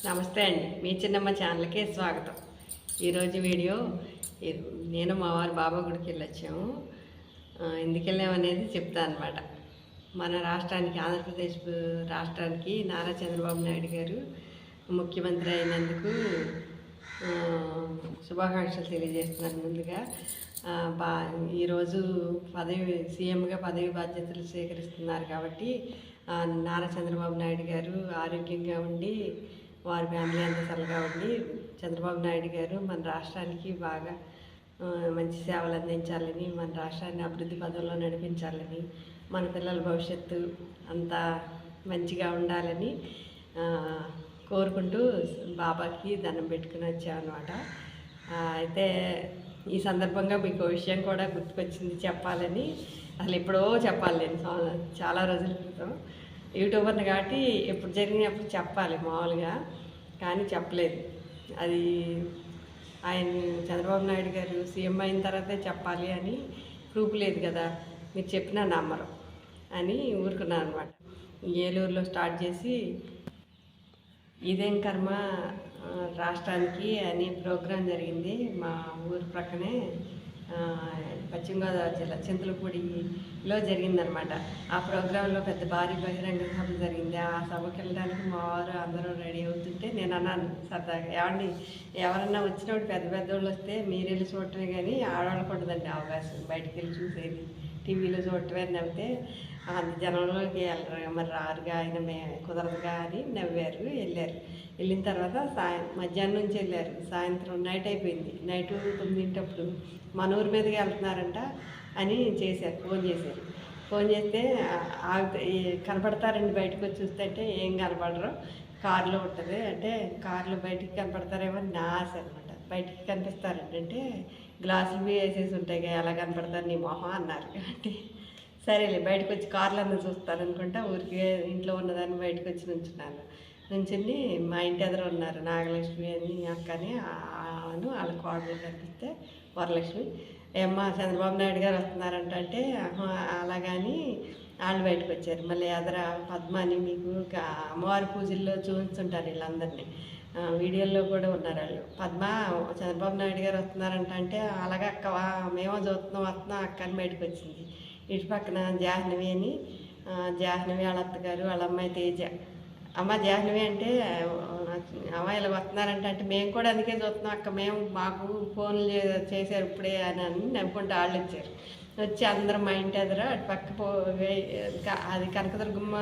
నమస్తే అండి, మీ చిన్నమ్మ ఛానల్కి స్వాగతం. ఈరోజు వీడియో నేను మా వారు బాబా గుడికి వెళ్ళొచ్చాము. ఎందుకు వెళ్ళామనేది చెప్తాను అనమాట. మన రాష్ట్రానికి, ఆంధ్రప్రదేశ్ రాష్ట్రానికి నారా చంద్రబాబు నాయుడు గారు ముఖ్యమంత్రి అయినందుకు శుభాకాంక్షలు తెలియజేస్తున్నాను. ముందుగా ఈరోజు సీఎంగా పదవి బాధ్యతలు స్వీకరిస్తున్నారు కాబట్టి నారా చంద్రబాబు నాయుడు గారు ఆరోగ్యంగా ఉండి వారి ఫ్యామిలీ అంతా చల్లగా ఉండి చంద్రబాబు నాయుడు గారు మన రాష్ట్రానికి బాగా మంచి సేవలు అందించాలని, మన రాష్ట్రాన్ని అభివృద్ధి పదంలో నడిపించాలని, మన పిల్లల భవిష్యత్తు అంతా మంచిగా ఉండాలని కోరుకుంటూ బాబాకి దండం పెట్టుకుని వచ్చామన్నమాట. అయితే ఈ సందర్భంగా మీకు విషయం కూడా గుర్తుకొచ్చింది చెప్పాలని. అసలు ఎప్పుడో చెప్పాలి, నేను చాలా రోజుల క్రితం యూట్యూబర్ని కాబట్టి ఎప్పుడు జరిగినప్పుడు చెప్పాలి మామూలుగా, కానీ చెప్పలేదు. అది ఆయన చంద్రబాబు నాయుడు గారు సీఎం అయిన తర్వాతే చెప్పాలి అని ప్రూఫ్ లేదు కదా, మీరు చెప్పినా నమ్మరు అని ఊరుకున్నాను అనమాట. ఏలూరులో స్టార్ట్ చేసి ఇదేం కర్మ రాష్ట్రానికి అని ప్రోగ్రాం జరిగింది మా ఊరు ప్రక్కనే, పశ్చిమ గోదావరి జిల్లా చింతలపూడిలో జరిగిందనమాట. ఆ ప్రోగ్రాంలో పెద్ద భారీ బహిరంగ సభ జరిగింది. ఆ సభకి వెళ్ళడానికి మా వారు అందరూ రెడీ అవుతుంటే నేను అన్నాను సరదాగా, ఏమండి ఎవరన్నా వచ్చినప్పుడు పెద్ద పెద్దవాళ్ళు వస్తే మీరు వెళ్ళి చూడటమే కానీ ఆడవాళ్ళకు ఉండదండి అవకాశం, బయటికి వెళ్ళి చూసేది, టీవీలో చూడటమే నవ్వితే అంత జనంలోకి వెళ్ళరు, మరి రారుగా ఆయన కుదరదుగా అని నవ్వారు. వెళ్ళిన తర్వాత మధ్యాహ్నం నుంచి వెళ్ళారు. సాయంత్రం నైట్ అయిపోయింది. నైట్ 9 మన ఊరి మీదకి వెళ్తున్నారంట అని ఫోన్ చేస్తే కనపడతారండి బయటకు వచ్చి చూస్తే అంటే ఏం కనపడరు, కారులో ఉంటుంది అంటే కారులో బయటికి కనపడతారేమో అని నా ఆశ అనమాట. బయటికి కనిపిస్తారండి అంటే గ్లాసులు వేసేసి ఉంటాయి కదా, ఎలా కనపడతారు నీ మొహం అన్నారు. అంటే సరేలే బయటకు వచ్చి కార్లన్నీ చూస్తారు అనుకుంటా ఊరికి ఇంట్లో ఉన్నదాన్ని బయటకు వచ్చి నుంచుని మా ఇంటి ఎదురు ఉన్నారు నాగలక్ష్మి అని అక్కని వాళ్ళ కోడలు కనిపిస్తే వరలక్ష్మి, ఏమ్మా చంద్రబాబు నాయుడు గారు వస్తున్నారంట అంటే అలాగని వాళ్ళు బయటకు వచ్చారు. మళ్ళీ ఎదర పద్మ అని మీకు అమ్మవారి పూజల్లో చూపించుంటారు వీళ్ళందరినీ, వీడియోల్లో కూడా ఉన్నారు వాళ్ళు. పద్మ చంద్రబాబు నాయుడు గారు వస్తున్నారంట అంటే అలాగే అక్క మేము వస్తున్నాం అక్క అని బయటకు వచ్చింది. ఇటు పక్కన జాహ్నవి అని, జాహ్నవి వాళ్ళ అత్తగారు వాళ్ళ అమ్మాయి తేజ. అమ్మ జాహ్నవి అంటే అమ్మాయిలు వస్తున్నారంట అంటే మేము కూడా అందుకే చూస్తున్నాం అక్క, మేము మాకు ఫోన్లు చేశారు ఇప్పుడే అని నవ్వుకుంటూ వాళ్ళు వచ్చి అందరం మా ఇంటి ఎదురు అటు పక్క అది కనకదుర్గమ్మ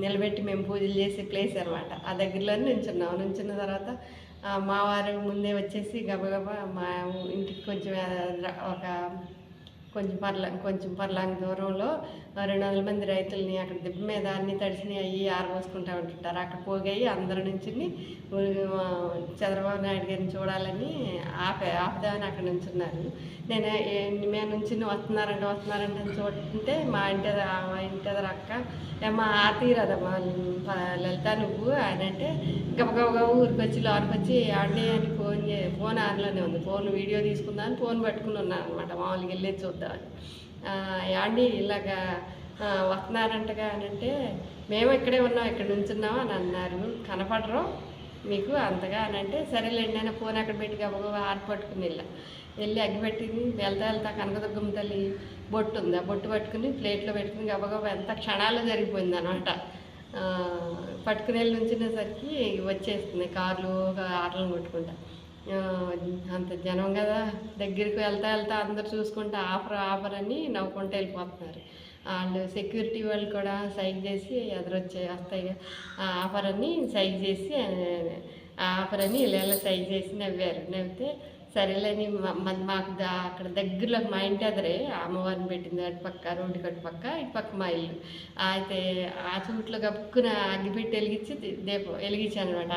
నిలబెట్టి మేము పూజలు చేసే ప్లేస్ అనమాట. ఆ దగ్గరలోనే నుంచున్న తర్వాత మా వారు ముందే వచ్చేసి గబగబా మా ఇంటికి కొంచెం పర్లాంగ్ దూరంలో 200 మంది రైతుల్ని అక్కడ దిబ్బ మీద అన్ని తడిసినవి అయ్యి ఆరబోసుకుంటూ ఉంటుంటారు. అక్కడ పోగాయి అందరి నుంచి చంద్రబాబు నాయుడు గారిని చూడాలని ఆపుదామని అక్కడ నుంచున్నారు. మేము నుంచి వస్తున్నారంటే చూస్తుంటే మా ఇంటి ఎదురు అక్క ఏమా తీరదమ్మా లలిత నువ్వు ఆయన అంటే గబగబగా ఊరికి వచ్చి లోనికి వచ్చి ఆడే అని ఫోన్ ఆన్లోనే ఉంది. ఫోన్ వీడియో తీసుకుందామని ఫోన్ పట్టుకుని ఉన్నాను అనమాట, మామూలుగా వెళ్ళేది చూద్దామని. యాండి ఇలాగా వస్తున్నారంటగా అని అంటే మేము ఇక్కడే ఉన్నాం, ఇక్కడ నుంచున్నాం అని అన్నారు, కనపడరు మీకు అంతగా అని అంటే సరేలేండి నేను ఫోన్ అక్కడ పెట్టి గబగబా పట్టుకుని వెళ్ళి అగ్గిపెట్టింది. వెళ్తా కనకదుర్గమ్మ తల్లి బొట్టు ఉంది, ఆ బొట్టు పట్టుకుని ప్లేట్లో పెట్టుకుని గబగబా ఎంత క్షణాల్లో జరిగిపోయింది అనమాట. పట్టుకుని వెళ్ళి నుంచినేసరికి వచ్చేస్తుంది కార్లు ఆటలను కొట్టుకుంటా. అంత జనం కదా, దగ్గరికి వెళ్తా అందరు చూసుకుంటా ఆఫర్ అని నవ్వుకుంటూ వెళ్ళిపోతున్నారు. వాళ్ళు సెక్యూరిటీ వాళ్ళు కూడా సైక్ చేసి వస్తాయి ఆఫర్ అని సైక్ చేసి ఇలా సైక్ చేసి నవ్వితే సరేలేని మాకు అక్కడ దగ్గరలో మా ఇంటి ఎదురే అమ్మవారిని పెట్టింది, అటు పక్క రోడ్డు కట్టు పక్క ఇటు పక్క మా ఇల్లు. అయితే ఆ చూట్లో కప్పుకుని అగ్గిపెట్టి వెలిగించాను అనమాట.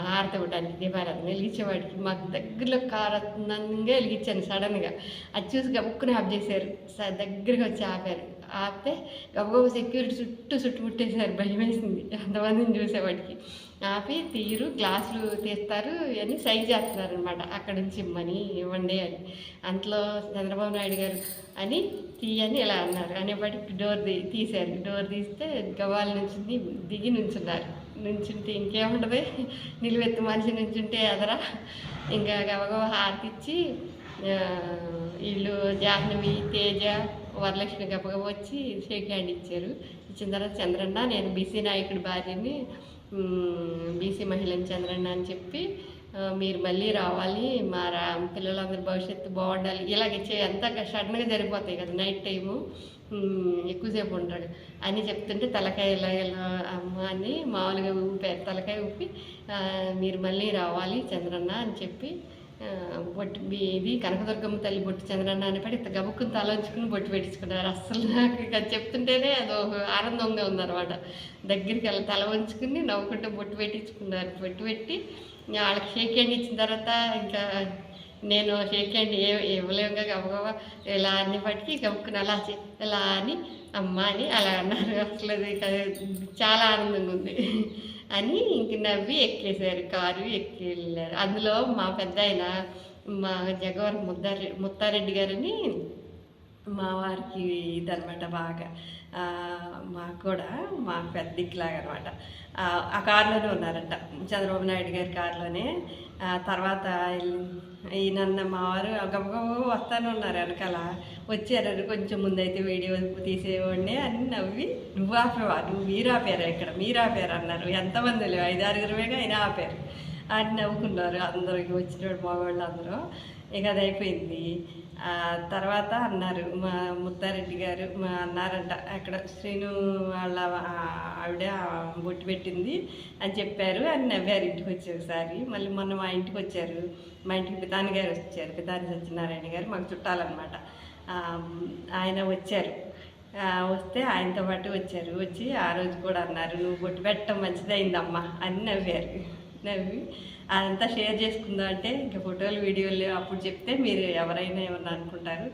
హారతి ఇవ్వడానికి దీపారాధన వెలిగించేవాడికి మాకు దగ్గరలో కారు వస్తుందనగా వెలిగించాను. సడన్గా అది చూసి గబుక్కుని ఆఫ్ చేశారు, దగ్గరగా వచ్చి ఆపితే గబగబ సెక్యూరిటీ చుట్టుముట్టేశారు. భయం వేసింది అంతమందిని చూసేవాడికి. ఆపి గ్లాసులు తీస్తారు అని సైజ్ చేస్తున్నారు అనమాట, అక్కడ నుంచి ఇవ్వండి అని. అంతలో చంద్రబాబు నాయుడు గారు అని తీయని ఇలా అన్నారు అనేప్పటికి డోర్ తీశారు. డోర్ తీస్తే గవాల నుంచి దిగి నుంచున్నారు. నుంచుంటే ఇంకేముంటుంది, నిలువెత్తు మనిషి నుంచుంటే ఎదరా ఇంకా గబగబ హారతి ఇచ్చి వీళ్ళు జాహ్నవి, తేజ, వరలక్ష్మి గబగబ వచ్చి షేక్ హ్యాండ్ ఇచ్చారు. ఇచ్చిన తర్వాత చంద్రన్న, నేను బీసీ నాయకుడి భార్యని, బీసీ మహిళని చంద్రన్న అని చెప్పి మీరు మళ్ళీ రావాలి, మా పిల్లలందరి భవిష్యత్తు బాగుండాలి, ఇలాగ ఎంత సడన్గా జరిగిపోతాయి కదా నైట్ టైము, ఎక్కువసేపు ఉంటాడు అని చెప్తుంటే తలకాయ ఇలా అమ్మ అని మామూలుగా ఊపారు. తలకాయ ఊపి మీరు మళ్ళీ రావాలి చంద్రన్న అని చెప్పి బొట్టు ఇది కనకదుర్గమ్మ తల్లి బొట్టు చంద్రన్న అని పడి గబుక్కుని తలంచుకుని బొట్టు పెట్టించుకున్నారు. అస్సలు నాకు ఇక చెప్తుంటేనే అదో ఆనందంగా ఉందన్నమాట. దగ్గరికి వెళ్ళి తల వంచుకుని నవ్వుకుంటూ బొట్టు పెట్టించుకున్నారు. బొట్టు పెట్టి వాళ్ళకి షేక్ హ్యాండ్ ఇచ్చిన తర్వాత ఇంకా నేను షేక్ హ్యాండ్ ఇవ్వలేముగా గబగబా ఇలా అన్ని పట్టుకి గబుక్కుని అలా ఇలా అని అమ్మ అని అలా అన్నారు. అసలు అది చాలా ఆనందంగా ఉంది అని ఇంక నవ్వి ఎక్కేసారు, కారు ఎక్కి వెళ్ళారు. అందులో మా పెద్ద ఆయన మా జగవరం ముత్తారెడ్డి గారని మా వారికి ఇదనమాట బాగా, మాకు కూడా మా పెద్ద దిక్కులాగా అనమాట. ఆ కారులోనే ఉన్నారంట, చంద్రబాబు నాయుడు గారి కారులోనే. తర్వాత ఈయన మా వారు గబగబ వస్తానే ఉన్నారు వెనకాల. వచ్చారు, కొంచెం ముందైతే వీడియో తీసేవాడిని అని నవ్వి, నువ్వు ఆపేవా, మీరు ఆపారా, ఇక్కడ మీరు ఆపారు అన్నారు. ఎంతమంది లేవు, 5-6 అయినా ఆపారు అని నవ్వుకున్నారు అందరికి వచ్చిన మగవాళ్ళు అందరూ. ఇక అది అయిపోయింది. తర్వాత అన్నారు మా ముత్తారెడ్డి గారు అన్నారంట, అక్కడ శ్రీను వాళ్ళ ఆవిడ బొట్టు పెట్టింది అని చెప్పారు అని నవ్వారు. ఇంటికి వచ్చి ఒకసారి మళ్ళీ మొన్న మా ఇంటికి వచ్చారు. మా ఇంటికి పితాని గారు వచ్చారు, పితాని సత్యనారాయణ గారు మాకు చుట్టాలన్నమాట. ఆయన వచ్చారు. వస్తే ఆయనతో పాటు వచ్చారు. వచ్చి ఆ రోజు కూడా అన్నారు, నువ్వు బొట్టు పెట్టడం మంచిదైందమ్మా అని నవ్వారు. నవ్వి అదంతా షేర్ చేసుకుందాం అంటే ఇంకా ఫోటోలు వీడియోలు అప్పుడు చెప్తే మీరు ఎవరైనా ఏమన్నా అనుకుంటారు,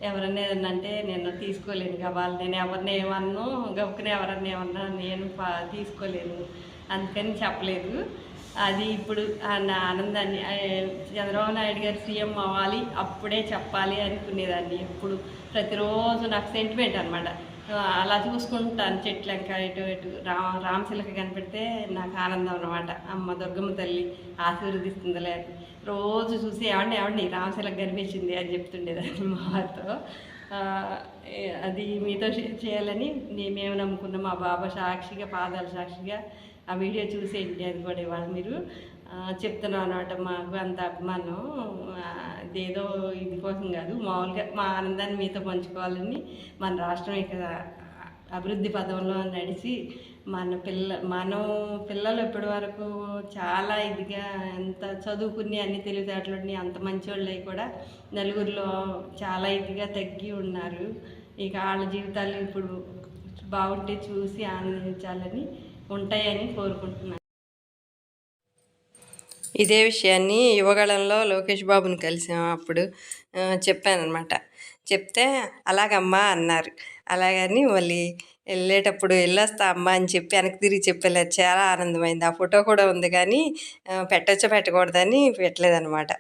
ఎవరైనా ఏమన్నా అంటే నేను తీసుకోలేను కావాలి, నేను ఎవరిని ఏమన్నా గబుక్కునే ఎవరన్నా ఏమన్నా నేను తీసుకోలేను, అందుకని చెప్పలేదు. అది ఇప్పుడు నా ఆనందాన్ని చంద్రబాబు నాయుడు గారు సీఎం అవ్వాలి అప్పుడే చెప్పాలి అనుకునేదాన్ని. ఎప్పుడు ప్రతిరోజు నాకు సెంటిమెంట్ అనమాట. అలా చూసుకుంటాను చెట్లంక ఇటు ఇటు రామచిలక కనిపెడితే నాకు ఆనందం అనమాట. అమ్మ దుర్గమ్మ తల్లి ఆశీర్వదిస్తుందిలే, రోజు చూసి ఏమండి రామచిలక కనిపించింది అని చెప్తుండేదాన్ని మా వారితో. అది మీతో షేర్ చేయాలని మేము నమ్ముకున్నాం. మా బాబా సాక్షిగా, పాదాల సాక్షిగా ఆ వీడియో చూసేయండి. అది కూడా ఇవాళ మీరు చెప్తున్నాం అనమాట. మాకు అంత అభిమానం, ఇదేదో ఇది కోసం కాదు, మామూలుగా మా ఆనందాన్ని మీతో పంచుకోవాలని. మన రాష్ట్రం ఇక అభివృద్ధి పదంలో నడిచి మనం పిల్లలు ఇప్పటి వరకు చాలా ఇదిగా ఎంత చదువుకుని అన్ని తెలివితేటలని అంత మంచివాళ్ళు అయి కూడా నలుగురిలో చాలా ఇదిగా తగ్గి ఉన్నారు. ఇక వాళ్ళ జీవితాలు ఇప్పుడు బాగుంటే చూసి ఆనందించాలని ఉంటాయని కోరుకుంటున్నాను. ఇదే విషయాన్ని యువగళంలో లోకేష్ బాబుని కలిసాం. అప్పుడు చెప్పానమాట. చెప్తే అలాగమ్మా అన్నారు. అలాగని మళ్ళీ వెళ్ళేటప్పుడు వెళ్ళొస్తా అమ్మ అని చెప్పి వెనక్కి తిరిగి చెప్పలేదు. చాలా ఆనందమైంది. ఆ ఫోటో కూడా ఉంది కానీ పెట్టచ్చో పెట్టకూడదని పెట్టలేదన్నమాట.